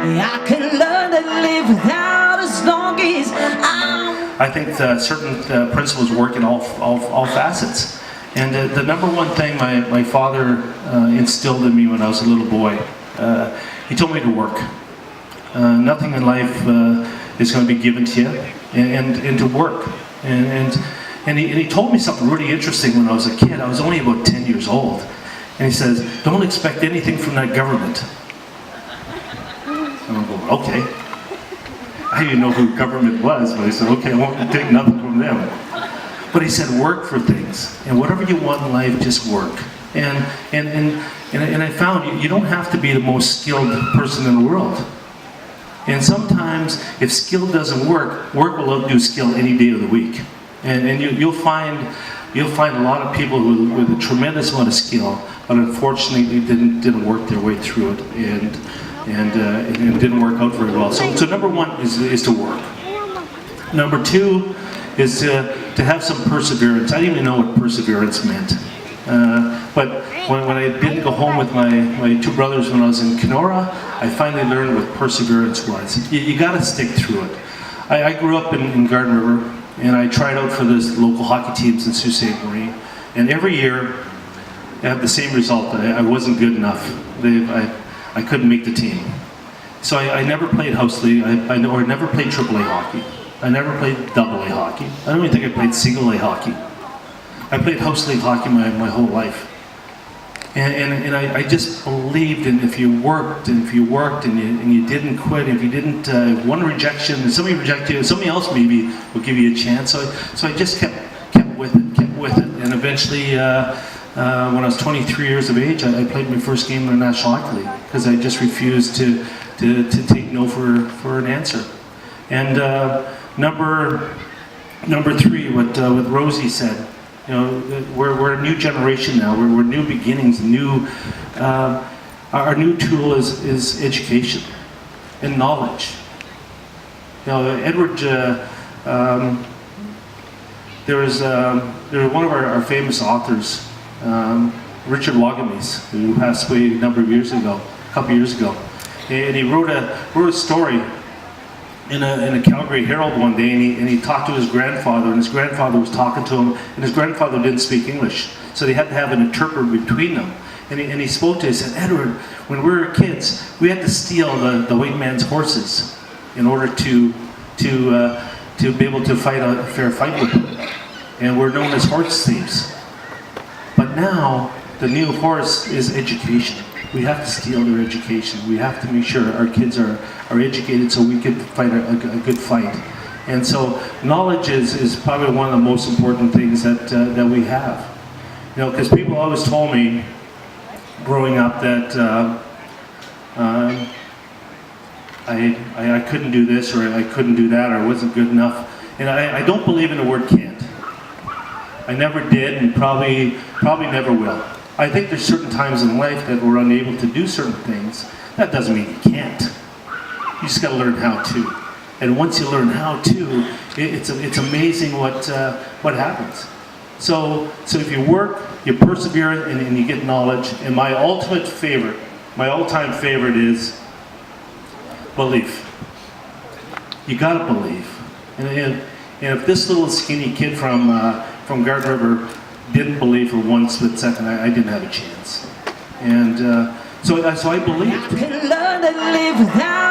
I can learn to live without as long as I think certain principles work in all facets. And the number one thing my father instilled in me when I was a little boy, he told me to work. Nothing in life is going to be given to you, and to work. And he told me something really interesting when I was a kid. I was only about 10 years old. And he says, don't expect anything from that government. And I'm going, okay. I didn't know who government was, but I said, okay, I won't take nothing from them. But he said, work for things. And whatever you want in life, just work. And I found you don't have to be the most skilled person in the world. And sometimes, if skill doesn't work, work will outdo skill any day of the week. And you'll find a lot of people with a tremendous amount of skill, but unfortunately didn't work their way through it, and it didn't work out very well. So number one is to work. Number two is to have some perseverance. I didn't even know what perseverance meant. But when I didn't go home with my two brothers when I was in Kenora, I finally learned what perseverance was. You got to stick through it. I grew up in Garden River, and I tried out for the local hockey teams in Sault Ste. Marie. And every year, I had the same result. I wasn't good enough. I couldn't make the team. So I never played house league, I never played AAA hockey. I never played AA hockey. I don't even think I played single A hockey. I played house league hockey my whole life. And I just believed in if you worked and you didn't quit, if you didn't, one rejection, somebody rejected you, somebody else maybe will give you a chance. So I just kept with it. And eventually, when I was 23 years of age, I played my first game in the National Hockey League because I just refused to take no for an answer. And number three, what Rosie said. You know, we're a new generation now. We're new beginnings. Our new tool is education and knowledge. You know, Edward. There was one of our famous authors, Richard Wagamese, who passed away a couple years ago, and he wrote a story in a Calgary Herald one day, and he talked to his grandfather, and his grandfather was talking to him, and his grandfather didn't speak English, so they had to have an interpreter between them. And he spoke to him, he said, Edward, when we were kids, we had to steal the white man's horses in order to be able to fight a fair fight with them. And we're known as horse thieves. But now, the new horse is education. We have to steal their education. We have to make sure our kids are educated so we can fight a good fight. And so knowledge is probably one of the most important things that we have. You know, because people always told me growing up that I couldn't do this, or I couldn't do that, or I wasn't good enough. And I don't believe in the word can't. I never did, and probably never will. I think there's certain times in life that we're unable to do certain things. That doesn't mean you can't. You just got to learn how to. And once you learn how to, it's amazing what happens. So if you work, you persevere, and you get knowledge. And my all-time favorite is belief. You got to believe. And if this little skinny kid from Garden River didn't believe for one split second, I didn't have a chance. And so I believed. I can learn to live without